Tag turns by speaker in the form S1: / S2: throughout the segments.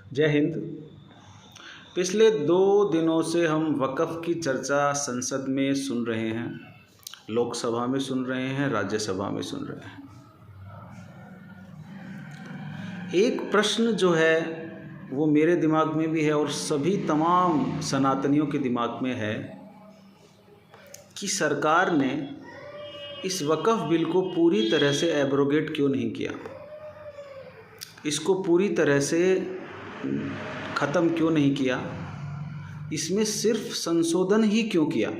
S1: जय हिंद। पिछले 2 दिनों से हम वक़्फ़ की चर्चा संसद में सुन रहे हैं, लोकसभा में सुन रहे हैं, राज्यसभा में सुन रहे हैं। एक प्रश्न जो है वो मेरे दिमाग में भी है और सभी तमाम सनातनियों के दिमाग में है कि सरकार ने इस वक़्फ़ बिल को पूरी तरह से एब्रोगेट क्यों नहीं किया, इसको पूरी तरह से ख़त्म क्यों नहीं किया, इसमें सिर्फ संशोधन ही क्यों किया।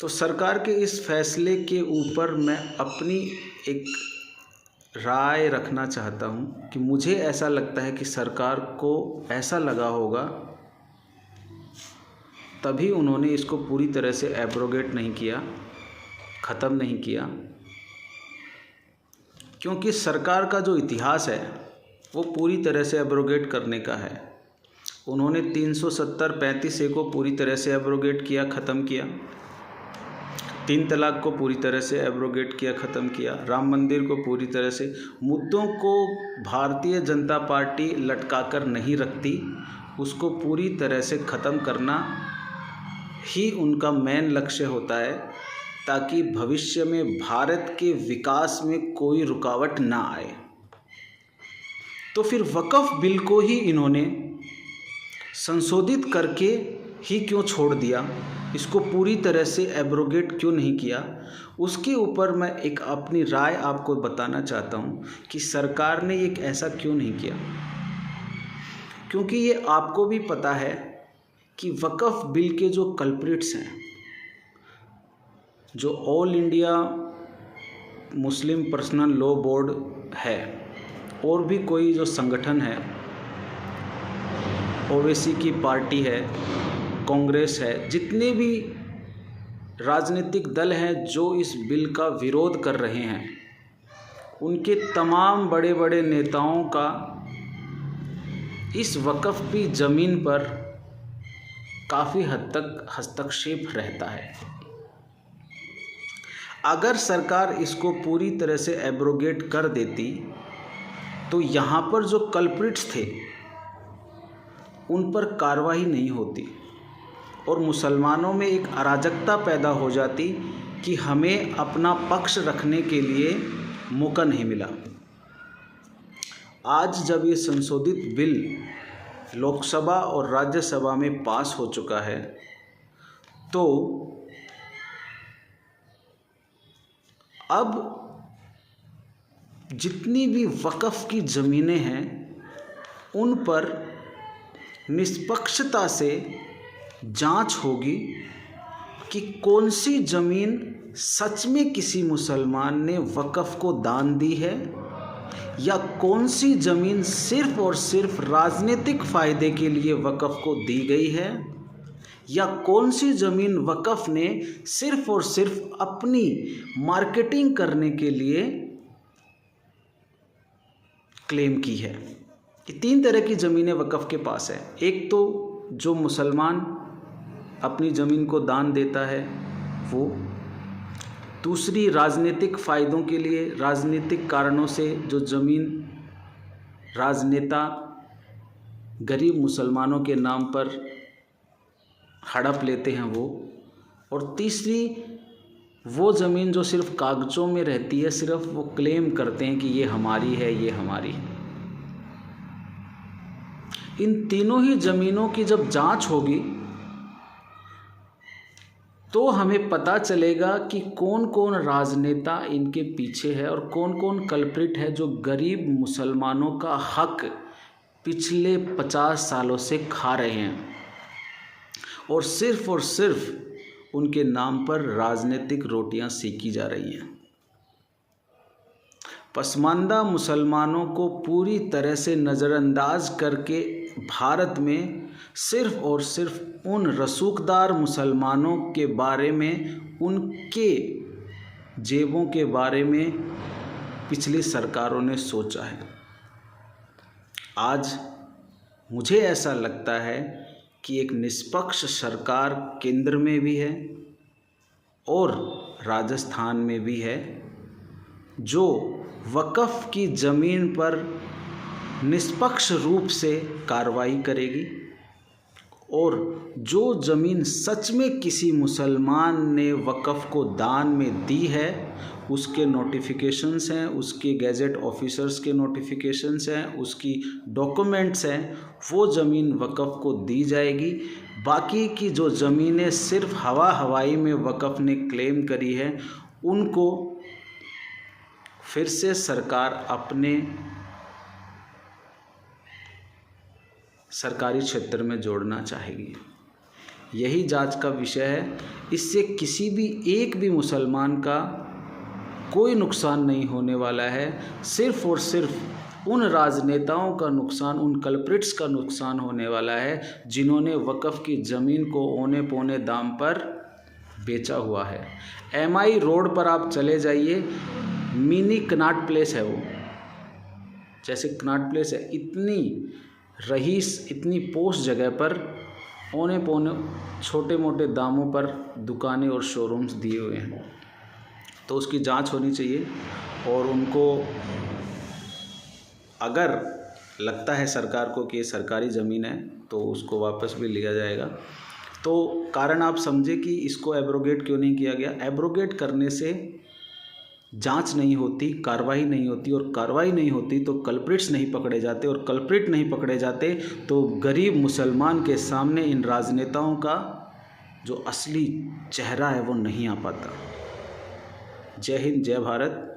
S1: तो सरकार के इस फैसले के ऊपर मैं अपनी एक राय रखना चाहता हूँ कि मुझे ऐसा लगता है कि सरकार को ऐसा लगा होगा, तभी उन्होंने इसको पूरी तरह से एब्रोगेट नहीं किया, ख़त्म नहीं किया। क्योंकि सरकार का जो इतिहास है वो पूरी तरह से एब्रोगेट करने का है। उन्होंने 370-35A को पूरी तरह से एब्रोगेट किया, ख़त्म किया। 3 तलाक को पूरी तरह से एब्रोगेट किया, ख़त्म किया। राम मंदिर को पूरी तरह से, मुद्दों को भारतीय जनता पार्टी लटका कर नहीं रखती, उसको पूरी तरह से ख़त्म करना ही उनका मेन लक्ष्य होता है, ताकि भविष्य में भारत के विकास में कोई रुकावट ना आए। तो फिर वक़्फ़ बिल को ही इन्होंने संशोधित करके ही क्यों छोड़ दिया, इसको पूरी तरह से एब्रोगेट क्यों नहीं किया, उसके ऊपर मैं एक अपनी राय आपको बताना चाहता हूँ कि सरकार ने एक ऐसा क्यों नहीं किया। क्योंकि ये आपको भी पता है कि वक़्फ़ बिल के जो कल्प्रिट्स हैं, जो all India Muslim personal law board है और भी कोई जो संगठन है, ओवैसी की पार्टी है, कांग्रेस है, जितने भी राजनीतिक दल हैं जो इस बिल का विरोध कर रहे हैं, उनके तमाम बड़े बड़े नेताओं का इस वक़्फ़ की ज़मीन पर काफ़ी हद तक हस्तक्षेप रहता है। अगर सरकार इसको पूरी तरह से एब्रोगेट कर देती तो यहाँ पर जो कल्प्रिट्स थे उन पर कार्रवाई नहीं होती और मुसलमानों में एक अराजकता पैदा हो जाती कि हमें अपना पक्ष रखने के लिए मौका नहीं मिला। आज जब ये संशोधित बिल लोकसभा और राज्यसभा में पास हो चुका है, तो अब जितनी भी वक़्फ़ की ज़मीनें हैं उन पर निष्पक्षता से जांच होगी कि कौन सी ज़मीन सच में किसी मुसलमान ने वक़्फ़ को दान दी है या कौन सी ज़मीन सिर्फ़ और सिर्फ राजनीतिक फ़ायदे के लिए वक़्फ़ को दी गई है या कौन सी ज़मीन वक़्फ़ ने सिर्फ़ और सिर्फ अपनी मार्केटिंग करने के लिए क्लेम की है। ये 3 तरह की ज़मीनें वक़्फ़ के पास है। एक तो जो मुसलमान अपनी ज़मीन को दान देता है वो, दूसरी राजनीतिक फ़ायदों के लिए, राजनीतिक कारणों से जो ज़मीन राजनेता गरीब मुसलमानों के नाम पर हड़प लेते हैं वो, और तीसरी वो ज़मीन जो सिर्फ़ कागज़ों में रहती है, सिर्फ़ वो क्लेम करते हैं कि ये हमारी है, ये हमारी है। इन तीनों ही ज़मीनों की जब जांच होगी तो हमें पता चलेगा कि कौन कौन राजनेता इनके पीछे है और कौन कौन कल्प्रिट है जो गरीब मुसलमानों का हक पिछले 50 सालों से खा रहे हैं और सिर्फ उनके नाम पर राजनीतिक रोटियां सेकी जा रही हैं। पसमानदा मुसलमानों को पूरी तरह से नज़रअंदाज करके भारत में सिर्फ़ और सिर्फ उन रसूखदार मुसलमानों के बारे में, उनके जेबों के बारे में पिछली सरकारों ने सोचा है। आज मुझे ऐसा लगता है कि एक निष्पक्ष सरकार केंद्र में भी है और राजस्थान में भी है, जो वक़्फ़ की ज़मीन पर निष्पक्ष रूप से कार्रवाई करेगी और जो ज़मीन सच में किसी मुसलमान ने वक़्फ़ को दान में दी है उसके नोटिफिकेशंस हैं, उसके गैजेट ऑफिसर्स के नोटिफिकेशंस हैं, उसकी डॉक्यूमेंट्स हैं, वो ज़मीन वक़्फ़ को दी जाएगी। बाकी की जो ज़मीनें सिर्फ हवाई में वक़्फ़ ने क्लेम करी है उनको फिर से सरकार अपने सरकारी क्षेत्र में जोड़ना चाहेगी। यही जांच का विषय है। इससे किसी भी एक भी मुसलमान का कोई नुकसान नहीं होने वाला है। सिर्फ़ और सिर्फ उन राजनेताओं का नुकसान, उन कल्प्रिट्स का नुकसान होने वाला है जिन्होंने वक़्फ़ की ज़मीन को औने पौने दाम पर बेचा हुआ है। MI रोड पर आप चले जाइए, मिनी कनॉट प्लेस है वो, जैसे कनॉट प्लेस है, इतनी रईस, इतनी पोश जगह पर औने पौने छोटे मोटे दामों पर दुकानें और शोरूम्स दिए हुए हैं। तो उसकी जांच होनी चाहिए और उनको अगर लगता है सरकार को कि ये सरकारी ज़मीन है तो उसको वापस भी लिया जाएगा। तो कारण आप समझे कि इसको एब्रोगेट क्यों नहीं किया गया। एब्रोगेट करने से जांच नहीं होती, कार्रवाई नहीं होती, और कार्रवाई नहीं होती तो कल्प्रिट्स नहीं पकड़े जाते, और कल्प्रिट नहीं पकड़े जाते तो गरीब मुसलमान के सामने इन राजनेताओं का जो असली चेहरा है वो नहीं आ पाता। जय हिंद, जय भारत।